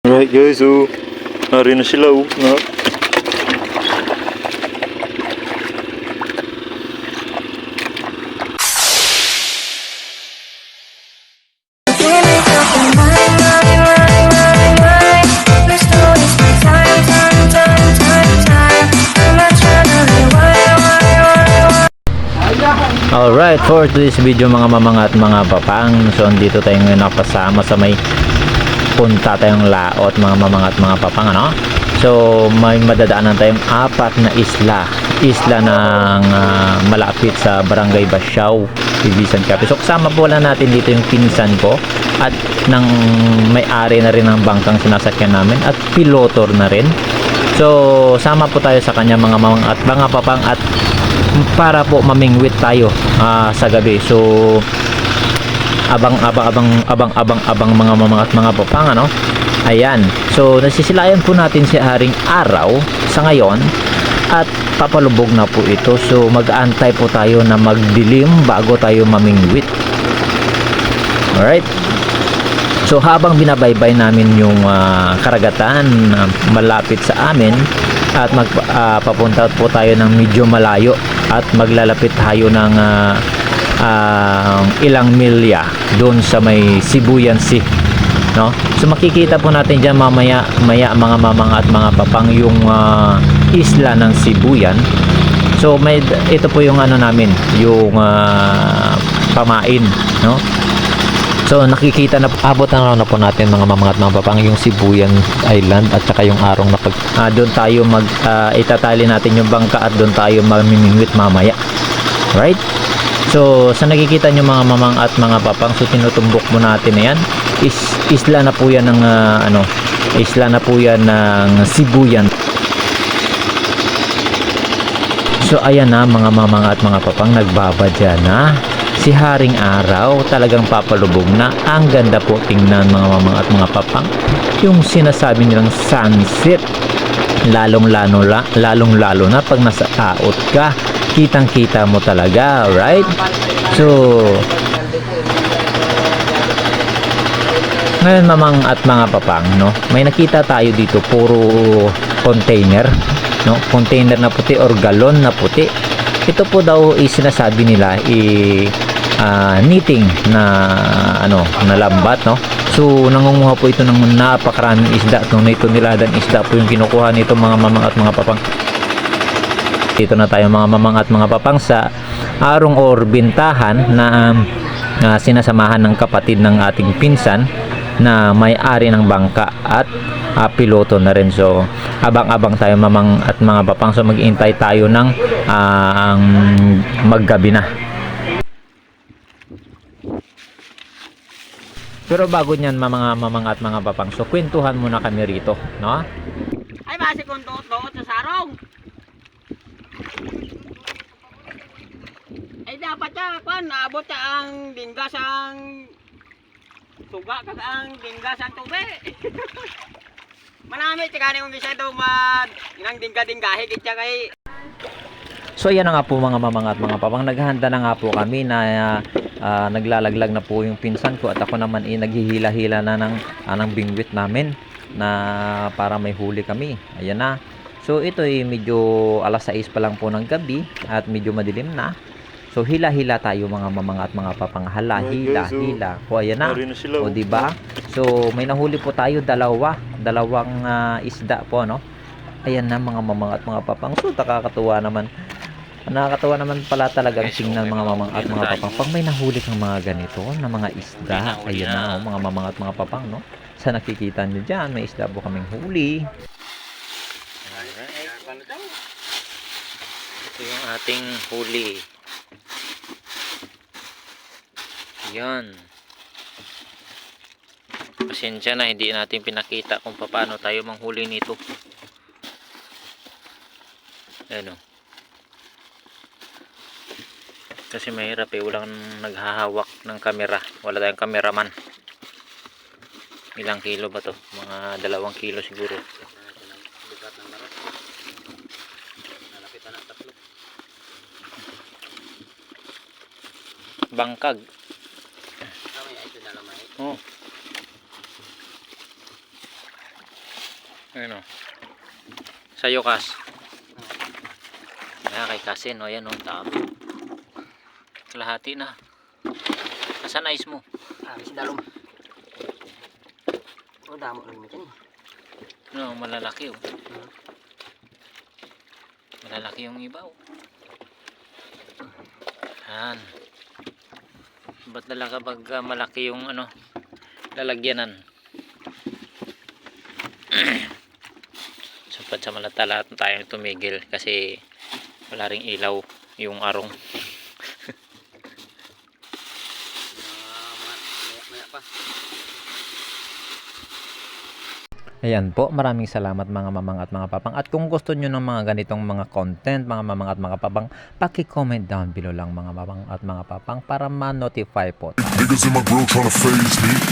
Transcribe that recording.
Alright guys, so nari na sila na. Alright, for today's video mga mamang at mga papang, so andito tayo ngayon nakasama sa may punta tayong laot mga mamang at mga papang, ano? So may madadaanan tayong apat na isla ng malapit sa Barangay Basiao, Ibisan Capiz. So kasama po lang natin dito yung pinsan ko at ng may-ari na rin ng bangkang sinasakyan namin at pilotor na rin. So sama po tayo sa kanya mga mamang at mga papang at para po mamingwit tayo sa gabi. So abang mga mamang at mga papang, ano? Ayan, so nasisilayan po natin si Haring Araw sa ngayon at papalubog na po ito. So mag-aantay po tayo na magdilim bago tayo mamingwit. Alright, so habang binabaybay namin yung karagatan malapit sa amin at papunta po tayo ng medyo malayo at maglalapit tayo ng ilang milya doon sa may Sibuyan Sea, no? So makikita po natin diyan mamaya mga mamang at mga papang yung isla ng Sibuyan. So ito po yung ano namin, yung pamain, no? So nakikita na abot na po natin mga mamang at mga papang yung Sibuyan Island at saka yung arong na pag doon tayo itatali natin yung bangka at doon tayo mamimingwit mamaya. Right? So sa nakikita nyo mga mamang at mga papang, so tinutumbok mo natin na yan isla na po yan ng isla na po yan ng Sibuyan. So ayan na mga mamang at mga papang, nagbabadya na si Haring Araw, talagang papalubog na. Ang ganda po tingnan mga mamang at mga papang, yung sinasabi nilang sunset, lalong lalo na pag nasa taot ka, kitang kita mo talaga, right? So ngayon mamang at mga papang, no, may nakita tayo dito puro container, no, container na puti or galon na puti. Ito po daw sinasabi nila knitting na na lambat, no. So nangunguha po ito ng napakaraming isda. Ito niladan isda po yung kinukuha nito mga mamang at mga papang. Dito na tayo mga mamang at mga papang sa arong or bintahan na sinasamahan ng kapatid ng ating pinsan na may-ari ng bangka at piloto na rin. So abang-abang tayo mamang at mga papang. So mag-iintay tayo ng maggabi na. Pero bago niyan mga mamang at mga papang, so kwentuhan muna kami rito, no? Ay basi kung doot sa sarong. Ay dapat siya kwan naabot siya ang dinggas ang suga kag ang dinggas ang tube. Manami tika ni mong bisa daw inang dingga-dinggahe kitya kay. So ayan na nga po mga mamang at mga papang, naghahanda na nga po kami na naglalaglag na po yung pinsan ko at ako naman naghihila-hila na ng bingwit namin na para may huli kami. Ayan na. So ito medyo alas 6 pa lang po ng gabi at medyo madilim na. So hila-hila tayo mga mamang at mga papang, hila. O ayan na. O di ba? So may nahuli po tayo dalawang isda po, no. Ayan na mga mamang at mga papang. So nakakatuwa naman pala talagang tingnan mga mamang at mga papang pag may nahuli kang mga ganito na mga isda. Ayan na mga mamang at mga papang, no. Sa nakikita nyo dyan, may isda po kaming huli. Ito yung ating huli. Yan. Pasensya na hindi natin pinakita kung paano tayo manghuli nito. Ano? Kasi mahirap walang naghahawak ng kamera. Wala tayong kameraman. Ilang kilo ba to? Mga 2 kilo siguro. Bangkag. Oh. Ayun o. Sa'yo, Kas. Kaya kay Kasin, o yan o, dami. Kalahati na. Nasaan ice mo? Si Dalom. Oh, damo lang natin. No, malalaki o. Malalaki yung iba o. Yan. Ba't talaga pag malaki yung ano, lalagyanan? Sapat sa malata lahat tayong tumigil kasi wala ring ilaw yung arong. Maya pa. Ayan po, maraming salamat mga mamang at mga papang. At kung gusto nyo ng mga ganitong mga content, mga mamang at mga papang, paki-comment down below lang mga mamang at mga papang para ma-notify po. Niggas in my grill tryna phase me.